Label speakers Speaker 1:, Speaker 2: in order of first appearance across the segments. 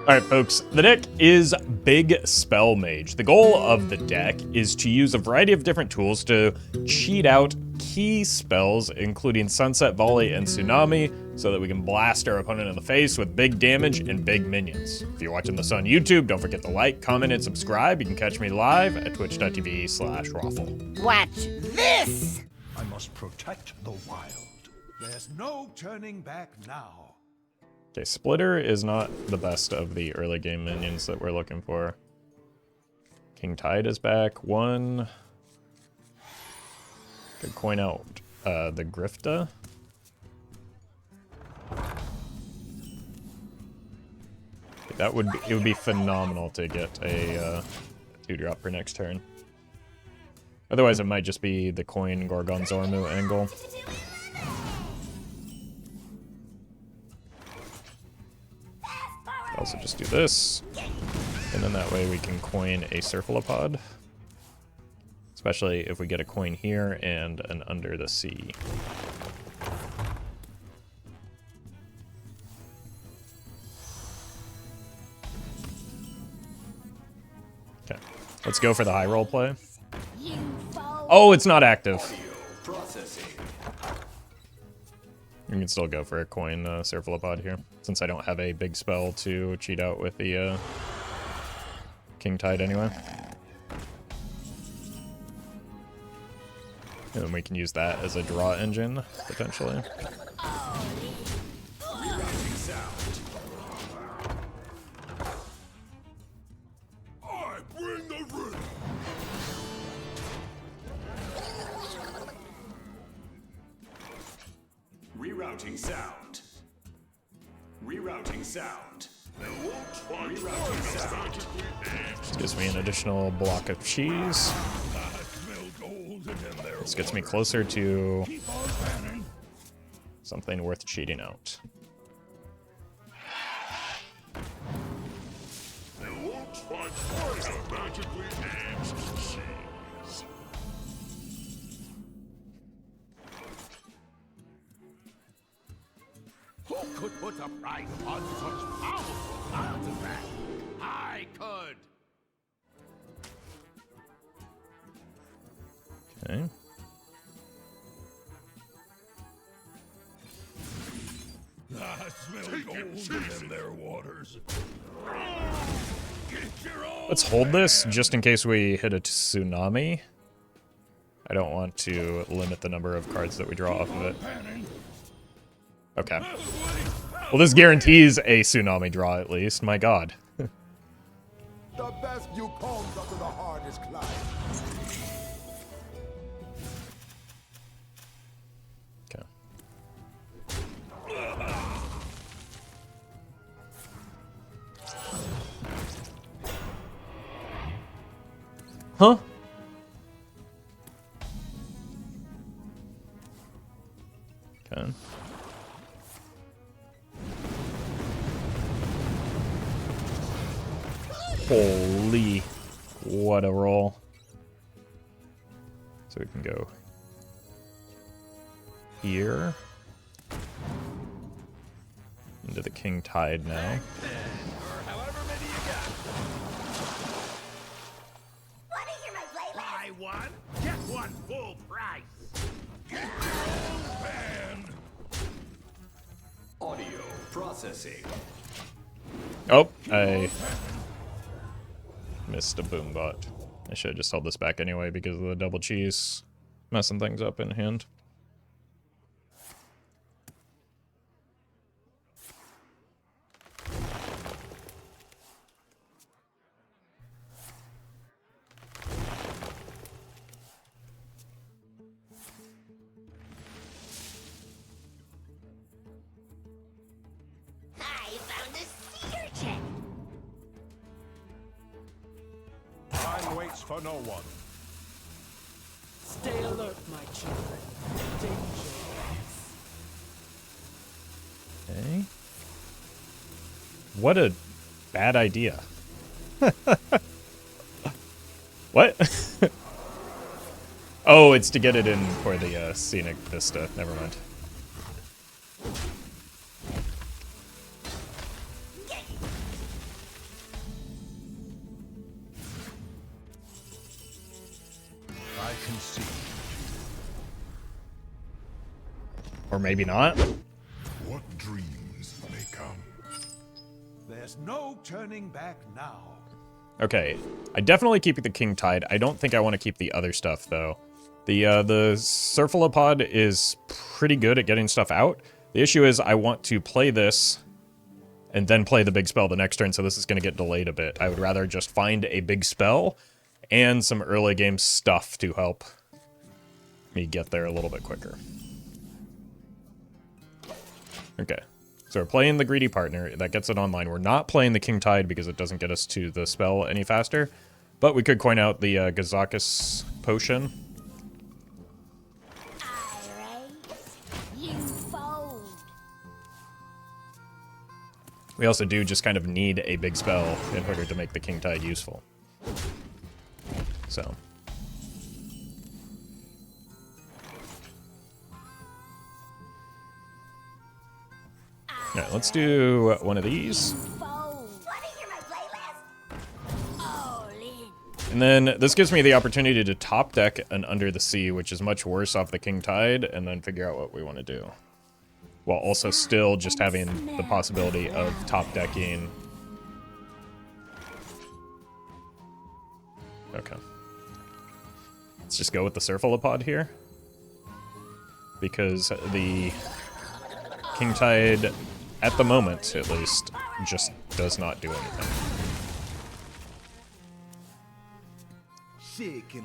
Speaker 1: Alright folks, the deck is Big Spell Mage. The goal of the deck is to use a variety of different tools to cheat out key spells, including Sunset Volley and Tsunami, so that we can blast our opponent in the face with big damage and big minions. If you're watching this on YouTube, don't forget to like, comment, and subscribe. You can catch me live at twitch.tv/Roffle.
Speaker 2: Watch this!
Speaker 3: I must protect the wild. There's no turning back now.
Speaker 1: Okay, Splitter is not the best of the early game minions that we're looking for. King Tide is back. One. Could coin out the Grifta. That would be, it would be phenomenal to get a 2-drop for next turn. Otherwise, it might just be the coin Gorgon Zormu angle. Also just do this, and then that way we can coin a Cephalopods. Especially if we get a coin here and an Under the Sea. Okay, let's go for the high roll play. Oh, it's not active. We can still go for a coin Cephalopods here, since I don't have a big spell to cheat out with the King Tide anyway. And then we can use that as a draw engine, potentially.
Speaker 4: Rerouting sound. Rerouting sound. Rerouting sound.
Speaker 1: This gives me an additional block of cheese. This gets me closer to something worth cheating out.
Speaker 3: Who could put a price on such powerful cards as that? I could.
Speaker 1: Okay.
Speaker 3: I smell gold in their waters.
Speaker 1: Let's hold this just in case we hit a tsunami. I don't want to limit the number of cards that we draw off of it. Okay. Well, this guarantees a tsunami draw at least. My god.
Speaker 3: The best view comes up to the hardest climb.
Speaker 1: Okay. Huh? Okay. Holy, what a roll. So we can go here into the King Tide now.
Speaker 3: Buy one, get one full price. Get your own band.
Speaker 4: Audio processing.
Speaker 1: Oh, I missed a boom bot. I should have just held this back anyway because of the double cheese messing things up in hand.
Speaker 2: I found a sea urchin!
Speaker 3: Time waits for no one.
Speaker 5: Stay alert, my children. Danger.
Speaker 1: Okay. What a bad idea. What? Oh, it's to get it in for the scenic vista. Never mind.
Speaker 3: concede.
Speaker 1: Or maybe not.
Speaker 3: What dreams may come. There's no turning back now.
Speaker 1: Okay, I definitely keep the King Tide. I don't think I want to keep the other stuff, though. The Cephalopods is pretty good at getting stuff out. The issue is I want to play this and then play the big spell the next turn, so this is going to get delayed a bit. I would rather just find a big spell and some early game stuff to help me get there a little bit quicker. Okay, so we're playing the Greedy Partner. That gets it online. We're not playing the King Tide because it doesn't get us to the spell any faster, but we could coin out the Gazakis potion.
Speaker 2: You fold.
Speaker 1: We also do just kind of need a big spell in order to make the King Tide useful. So. Alright, let's do one of these.
Speaker 2: Fold. Want to hear my playlist? All in.
Speaker 1: And then this gives me the opportunity to top deck an Under the Sea, which is much worse off the King Tide, and then figure out what we want to do. While also still just having the possibility of top decking. Okay. Let's just go with the Cephalopods here. Because the King Tide, at the moment at least, just does not do anything.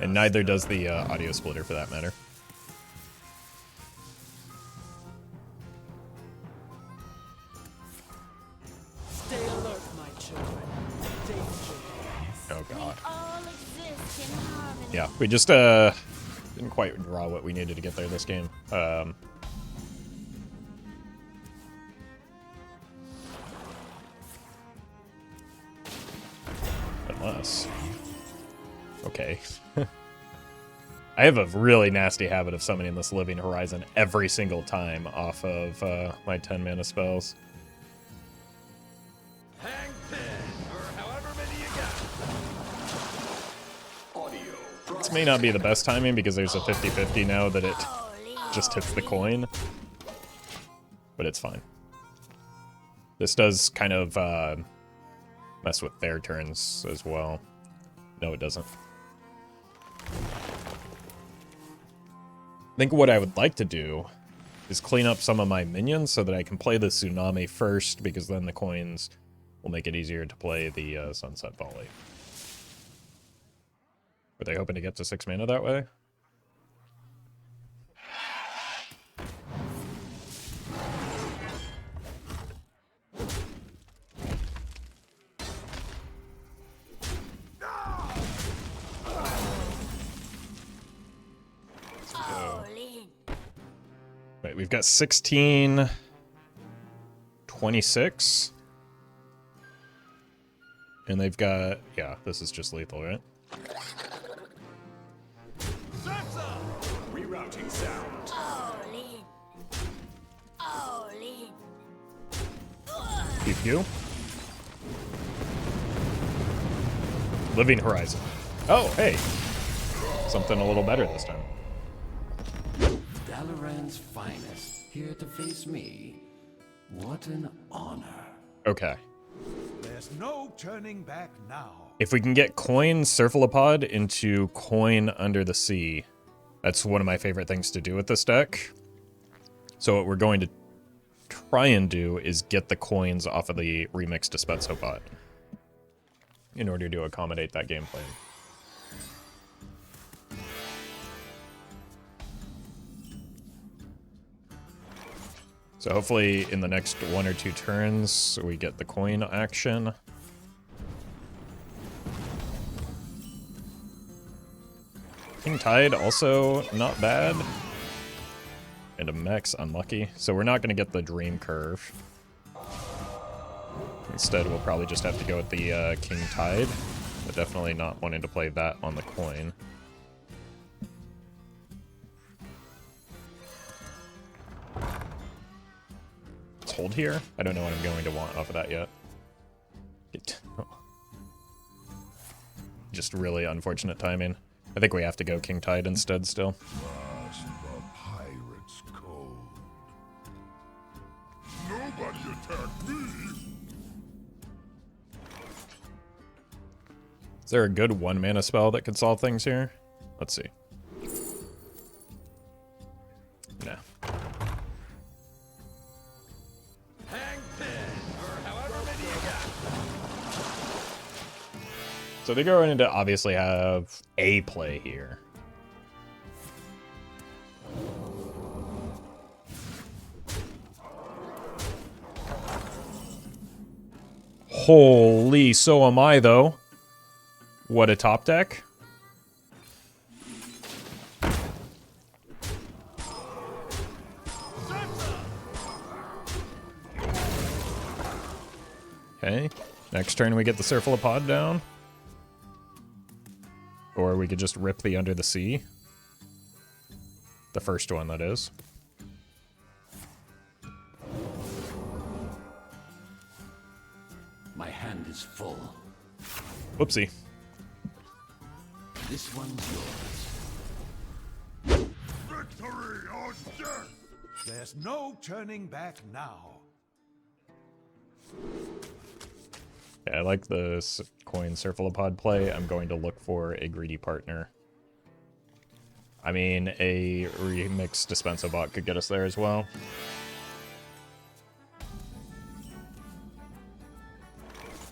Speaker 1: And neither does the audio splitter for that matter.
Speaker 5: Stay alert, my children. Danger.
Speaker 1: Oh god.
Speaker 2: All exist in harmony.
Speaker 1: Yeah, we just didn't quite draw what we needed to get there this game. Unless. Okay. I have a really nasty habit of summoning this Living Horizon every single time off of my 10 mana spells.
Speaker 3: Hang 10, or however many you got.
Speaker 4: Audio.
Speaker 1: This may not be the best timing because there's a 50-50 now that it just hits the coin. But it's fine. This does kind of mess with their turns as well. No, it doesn't. I think what I would like to do is clean up some of my minions so that I can play the Tsunami first, because then the coins will make it easier to play the Sunset Volley. Were they hoping to get to 6 mana that way?
Speaker 2: All in.
Speaker 1: Wait, we've got 16, 26. And they've got, yeah, this is just lethal, right?
Speaker 4: Rerouting sound.
Speaker 2: All in. All in.
Speaker 1: Pew pew. Living Horizon. Oh, hey. Something a little better this time.
Speaker 6: Dalaran's finest, here to face me. What an honor.
Speaker 1: Okay.
Speaker 3: There's no turning back now.
Speaker 1: If we can get coin Cephalopods into coin Under the Sea, that's one of my favorite things to do with this deck. So what we're going to try and do is get the coins off of the remixed Dispensopod in order to accommodate that game plan. So hopefully in the next 1 or 2 turns, we get the coin action. King Tide also not bad. And a Mech's unlucky. So we're not going to get the Dream Curve. Instead, we'll probably just have to go with the King Tide. But definitely not wanting to play that on the coin. Hold here. I don't know what I'm going to want off of that yet. Just really unfortunate timing. I think we have to go King Tide instead still.
Speaker 3: That's the pirate's code. Nobody attack me!
Speaker 1: Is there a good 1-mana spell that could solve things here? Let's see. No. So they're going to obviously have a play here. Holy, so am I though. What a top deck. Okay, next turn we get the Cephalopod down. Or we could just rip the Under the Sea. The first one, that is.
Speaker 6: My hand is full.
Speaker 1: Whoopsie.
Speaker 6: This one's yours.
Speaker 3: Victory or death! There's no turning back now.
Speaker 1: Yeah, I like the coin Cephalopod play. I'm going to look for a greedy partner. I mean, a remix Dispensa bot could get us there as well.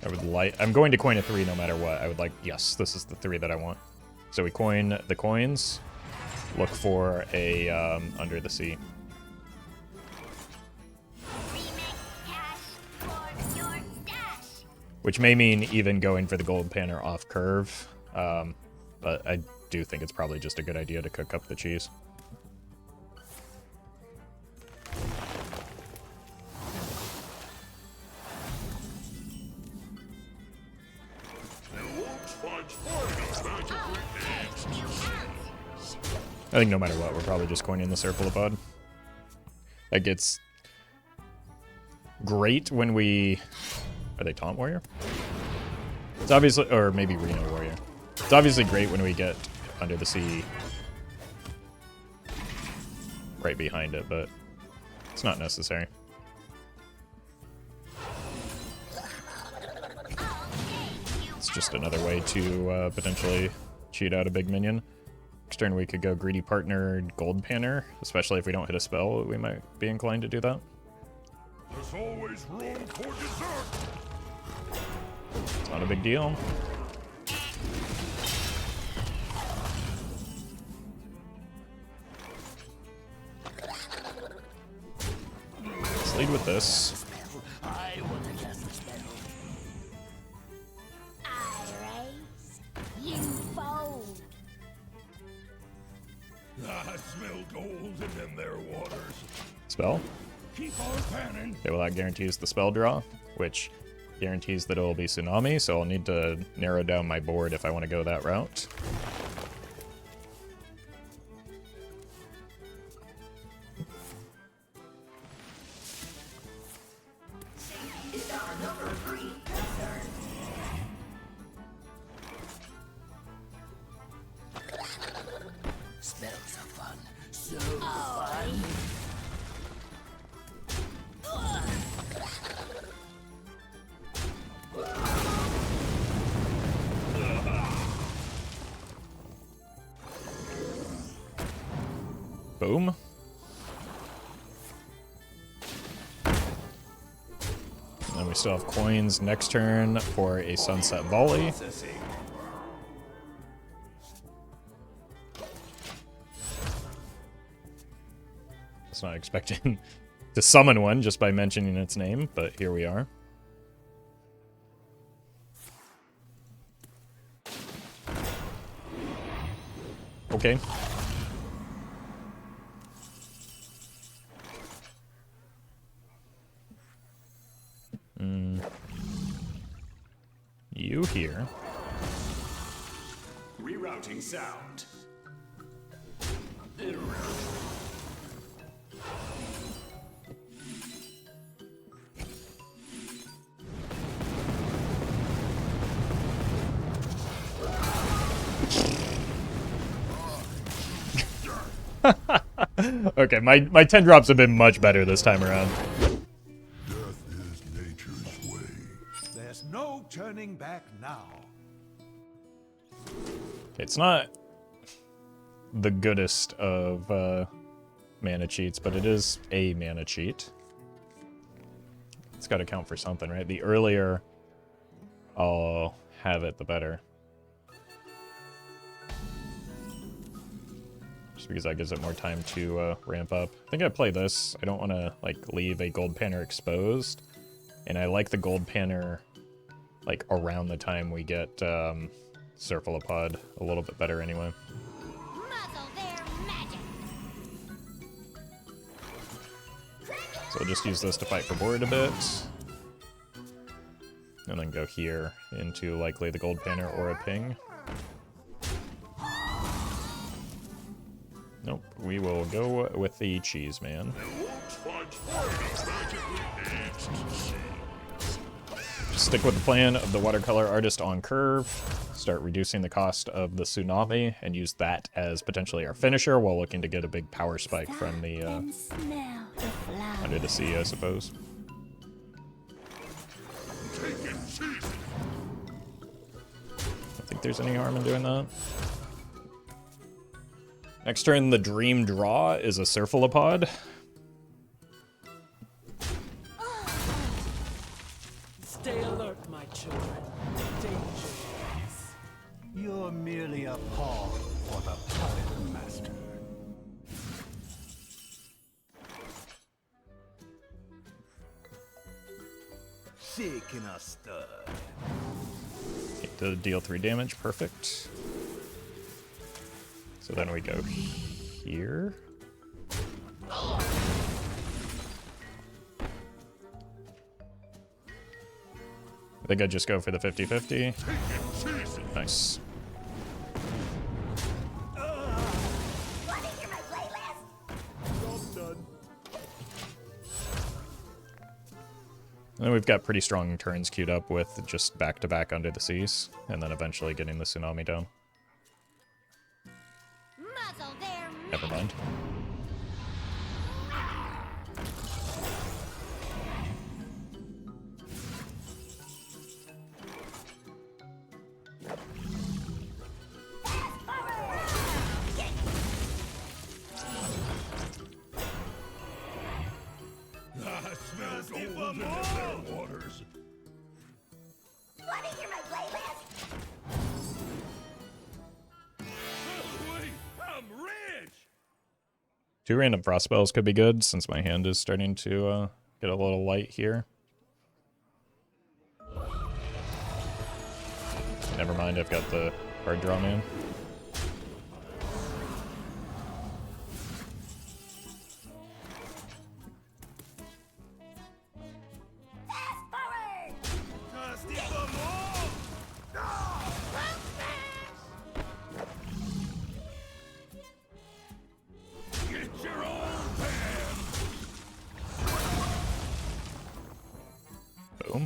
Speaker 1: I would like... I'm going to coin a 3 no matter what. I would like... Yes, this is the 3 that I want. So we coin the coins. Look for a Under the Sea. Which may mean even going for the gold panner off curve. But I do think it's probably just a good idea to cook up the cheese. I think no matter what, we're probably just coining the Cephalopod. Like, it's great when we... Are they Taunt Warrior? It's obviously... Or maybe Reno Warrior. It's obviously great when we get Under the Sea right behind it, but it's not necessary. It's just another way to potentially cheat out a big minion. Next turn we could go Greedy Partner, Gold Panner, especially if we don't hit a spell, we might be inclined to do that.
Speaker 3: There's always room for dessert!
Speaker 1: It's not a big deal. Let's lead with this.
Speaker 2: I raise, you fold.
Speaker 3: I smell gold in their waters.
Speaker 1: Spell.
Speaker 3: Keep on panning.
Speaker 1: Okay, well that guarantees the spell draw, which guarantees that it will be Tsunami, so I'll need to narrow down my board if I want to go that route.
Speaker 2: Spells are fun. So fun.
Speaker 1: Boom. And we still have coins next turn for a Sunset Volley.
Speaker 4: Processing.
Speaker 1: I was not expecting to summon one just by mentioning its name, but here we are. Okay. You here.
Speaker 4: Rerouting sound.
Speaker 1: Okay, my 10 drops have been much better this time around.
Speaker 3: Death is nature's way. There's no turning back now.
Speaker 1: It's not the goodest of mana cheats, but it is a mana cheat. It's got to count for something, right? The earlier I'll have it, the better. Just because that gives it more time to ramp up. I think I play this. I don't want to like leave a gold panner exposed, and I like the gold panner like around the time we get Cephalopods a little bit better anyway.
Speaker 2: Muzzle their magic.
Speaker 1: So I'll just use this to fight for board a bit. And then go here into likely the gold panner or a ping. Nope, we will go with the cheese man. Just stick with the plan of the watercolor artist on curve. Start reducing the cost of the tsunami and use that as potentially our finisher while looking to get a big power spike from the
Speaker 2: And smell the flowers.
Speaker 1: under the sea, I suppose. I think there's any harm in doing that. Next turn, the Dream Draw is a Cephalopods.
Speaker 5: Stay alert, my children. Danger.
Speaker 3: You're merely a pawn for the puppet master. Shaking a stud.
Speaker 1: To deal 3 damage, perfect. So then we go here. I think I'd just go for the 50-50. Nice.
Speaker 2: Want to hear my playlist?
Speaker 1: And then we've got pretty strong turns queued up with just back-to-back under the seas, and then eventually getting the tsunami down.
Speaker 2: Muzzle their
Speaker 1: Never mind.
Speaker 3: I smell gold in their waters.
Speaker 2: Want to hear my playlist?
Speaker 3: Wait, I'm rich!
Speaker 1: 2 random frost spells could be good, since my hand is starting to get a little light here. Never mind, I've got the hard draw man.
Speaker 2: Fast forward!
Speaker 3: Thirsty for more? Get your own pan!
Speaker 1: Boom.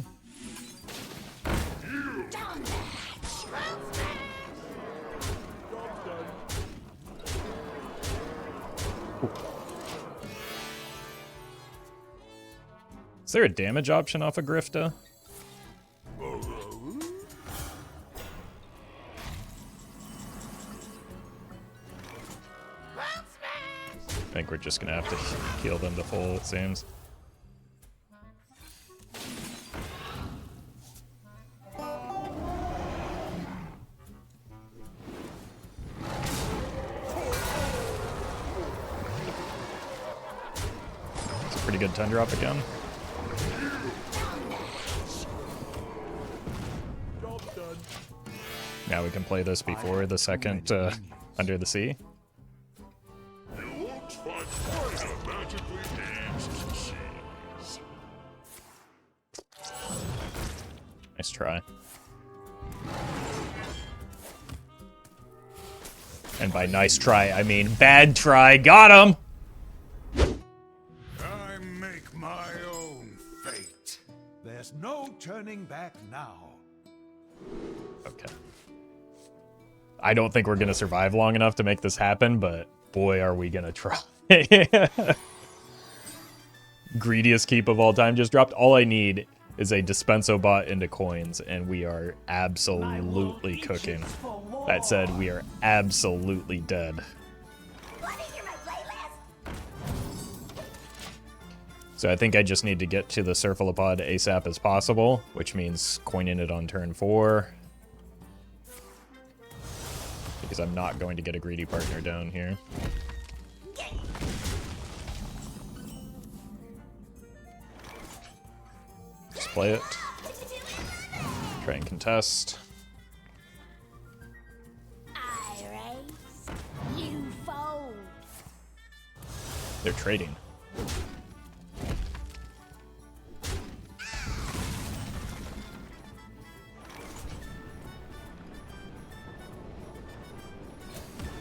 Speaker 2: Down that!
Speaker 1: Is there a damage option off of Grifta? I think we're just gonna have to heal them to full, it seems. It's a pretty good 10 drop again. Now we can play this before the second under the sea. Nice try. And by nice try, I mean bad try. Got him!
Speaker 3: I make my own fate. There's no turning back now.
Speaker 1: Okay. I don't think we're going to survive long enough to make this happen, but boy, are we gonna try. Greediest keep of all time just dropped. All I need is a dispenso bot into coins, and we are absolutely cooking. That said, we are absolutely dead.
Speaker 2: Want to hear my playlist?
Speaker 1: So I think I just need to get to the Cephalopods ASAP as possible, which means coining it on turn 4. Because I'm not going to get a greedy partner down here. Just play it. Try and contest.
Speaker 2: I raise, you fold.
Speaker 1: They're trading.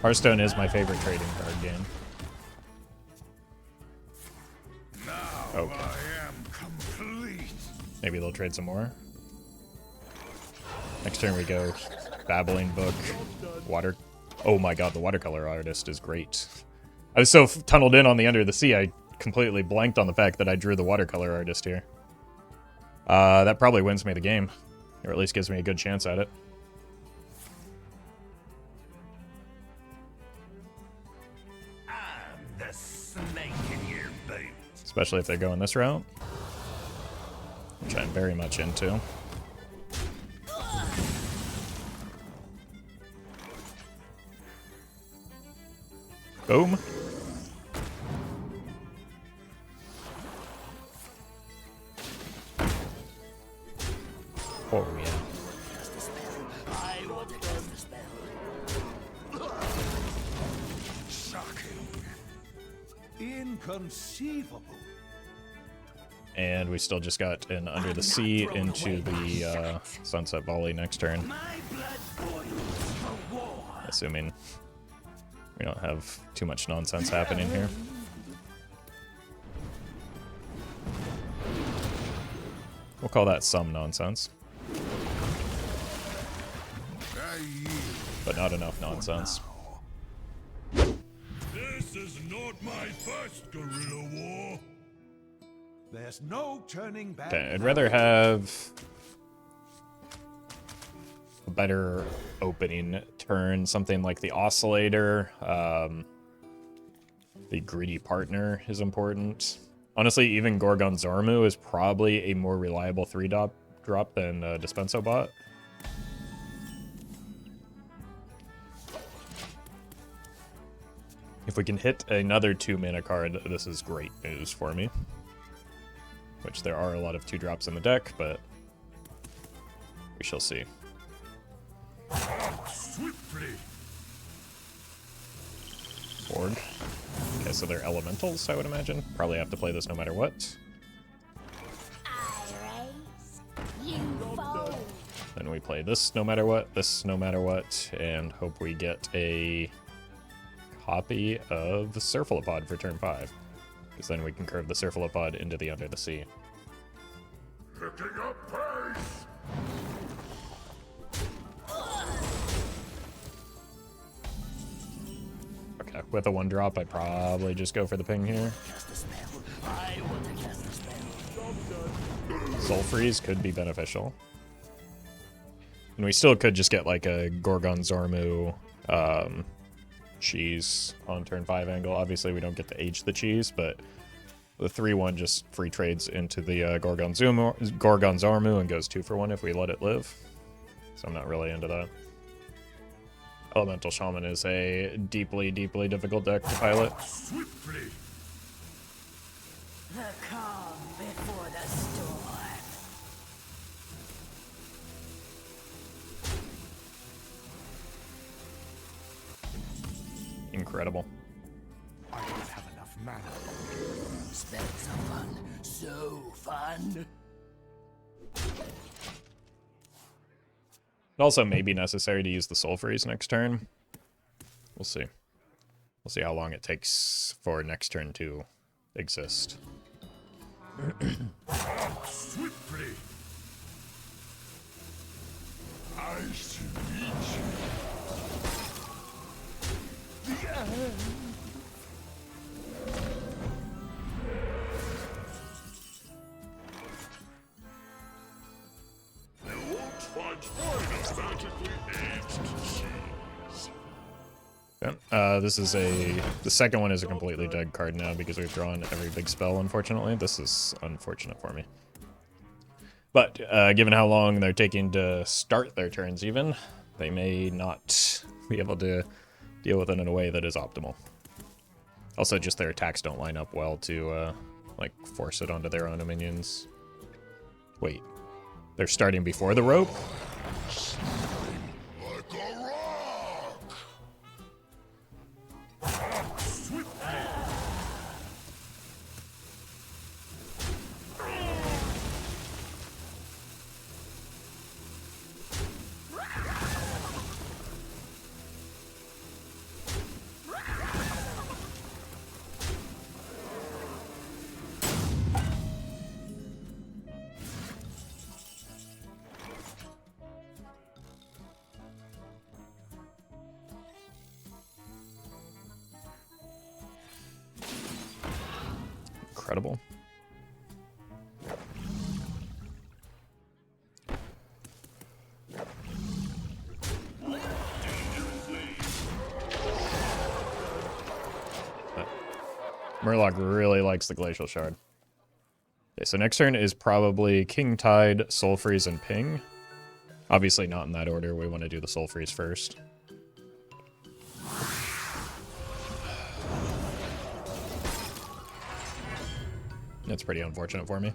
Speaker 1: Hearthstone is my favorite trading card game. Okay.
Speaker 3: I am complete.
Speaker 1: Maybe they'll trade some more. Next turn we go Babbling Book, Water. Oh my god, the watercolor artist is great. I was so tunneled in on the Under the Sea, I completely blanked on the fact that I drew the watercolor artist here. That probably wins me the game, or at least gives me a good chance at it.
Speaker 3: The snake in your boot.
Speaker 1: Especially if they're going this route, which I'm very much into. Boom. Oh yeah.
Speaker 3: I will cast the spell. Shocking. Inconceivable.
Speaker 1: And we still just got an Under the Sea into the Sunset Volley next turn.
Speaker 3: My blood boils for war.
Speaker 1: Assuming we don't have too much nonsense happening here. We'll call that some nonsense. But not enough nonsense.
Speaker 3: This is not my first guerrilla war. There's no turning back.
Speaker 1: Okay, I'd rather have a better opening turn, something like the Oscillator. The Greedy Partner is important. Honestly, even Gorgon Zormu is probably a more reliable 3-drop than Dispenso Bot. If we can hit another 2-mana card, this is great news for me. Which there are a lot of 2-drops in the deck, but we shall see.
Speaker 3: Swiftly.
Speaker 1: Org. Okay, so they're elementals, I would imagine. Probably have to play this no matter what.
Speaker 2: I raise, you fold.
Speaker 1: Then we play this no matter what, this no matter what, and hope we get a copy of the Cephalopods for turn 5. Because then we can curve the Cephalopods into the Under the Sea.
Speaker 3: Picking up pace.
Speaker 1: Okay, with a 1-drop, I'd probably just go for the ping here.
Speaker 3: Cast the spell. I want to cast the spell.
Speaker 1: Soul Freeze could be beneficial. And we still could just get like a Gorgon Zormu cheese on turn 5 angle. Obviously, we don't get to age the cheese, but the 3-1 just free trades into the Gorgon Zormu and goes 2 for 1 if we let it live. So I'm not really into that. Elemental Shaman is a deeply, deeply difficult deck to pilot.
Speaker 3: Swiftly.
Speaker 2: The calm before the storm.
Speaker 1: Incredible.
Speaker 3: I don't have enough mana.
Speaker 2: Spells are fun, so fun.
Speaker 1: It also may be necessary to use the Soul Freeze next turn. We'll see. We'll see how long it takes for next turn to exist.
Speaker 3: Swiftly. I should reach the end.
Speaker 1: Yeah. This is the second one is a completely dead card now because we've drawn every big spell, unfortunately. This is unfortunate for me. But given how long they're taking to start their turns even, they may not be able to deal with it in a way that is optimal. Also, just their attacks don't line up well to, like, force it onto their own minions. Wait. They're starting before the rope? Incredible. Murloc really likes the Glacial Shard. Okay, so next turn is probably King Tide, Soul Freeze, and Ping. Obviously not in that order. We want to do the Soul Freeze first. That's pretty unfortunate for me.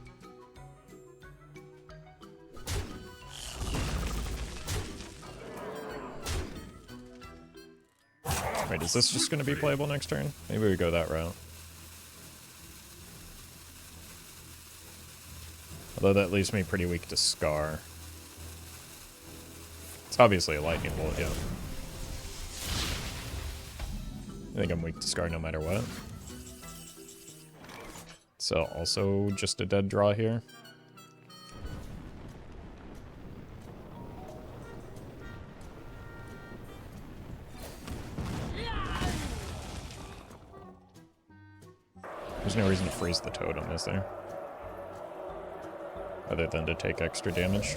Speaker 1: Wait, is this just going to be playable next turn? Maybe we go that route. Although that leaves me pretty weak to Scar. It's obviously a Lightning Bolt, yeah. I think I'm weak to Scar no matter what. So also just a dead draw here. There's no reason to freeze the totem, is there? Other than to take extra damage.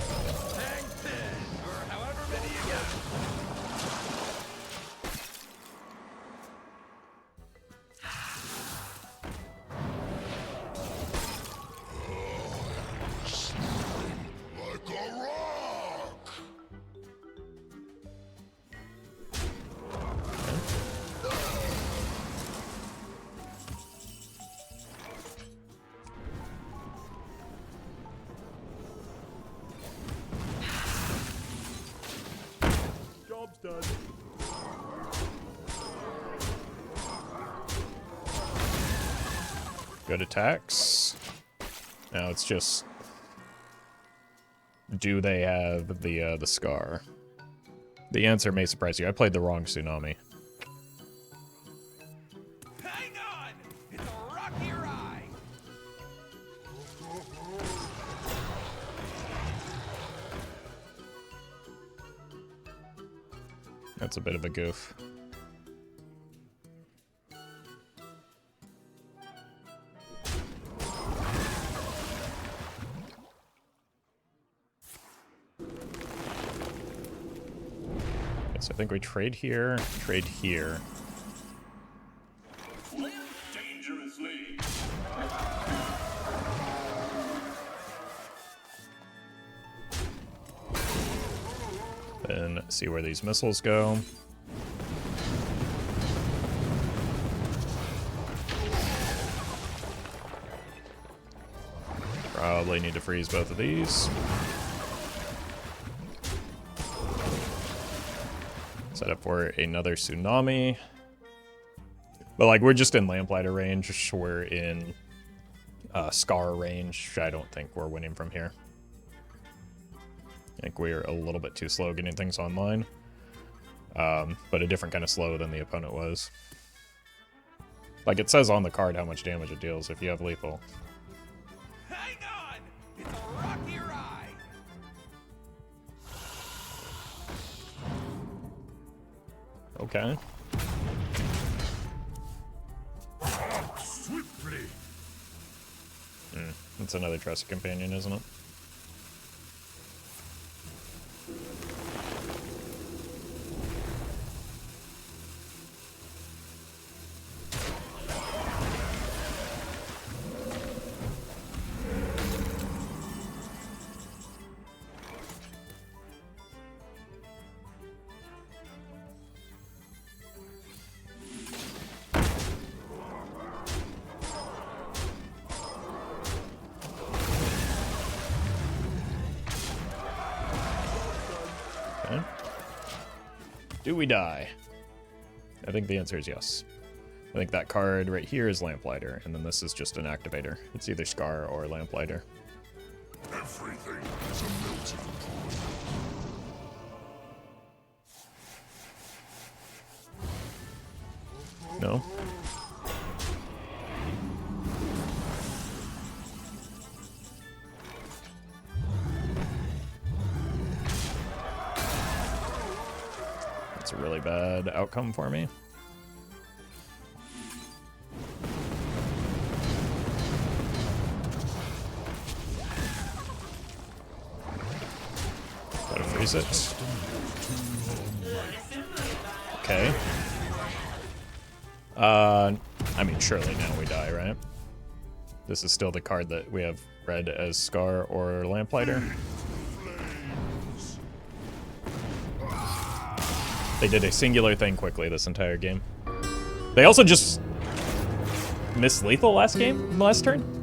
Speaker 3: Done.
Speaker 1: Good attacks. Now it's just, do they have the Scar? The answer may surprise you. I played the wrong Tsunami.
Speaker 3: Hang on! It's a rocky ride!
Speaker 1: That's a bit of a goof. Okay, so I think we trade here, trade here.
Speaker 4: Dangerously.
Speaker 1: Then see where these missiles go. Probably need to freeze both of these. Set up for another Tsunami. But like, we're just in Lamplighter range. We're in Scar range. I don't think we're winning from here. I think we're a little bit too slow getting things online. But a different kind of slow than the opponent was. Like, it says on the card how much damage it deals if you have lethal.
Speaker 3: Hang on! It's a rocky ride!
Speaker 1: Okay.
Speaker 3: Swiftly!
Speaker 1: That's another Trusted Companion, isn't it? Do we die? I think the answer is yes. I think that card right here is Lamplighter, and then this is just an activator. It's either Scar or Lamplighter.
Speaker 4: Everything is a melting pot.
Speaker 1: No? That's a really bad outcome for me. Gotta freeze it. Okay. I mean, surely now we die, right? This is still the card that we have read as Scar or Lamplighter. They did a singular thing quickly this entire game. They also just missed lethal last turn?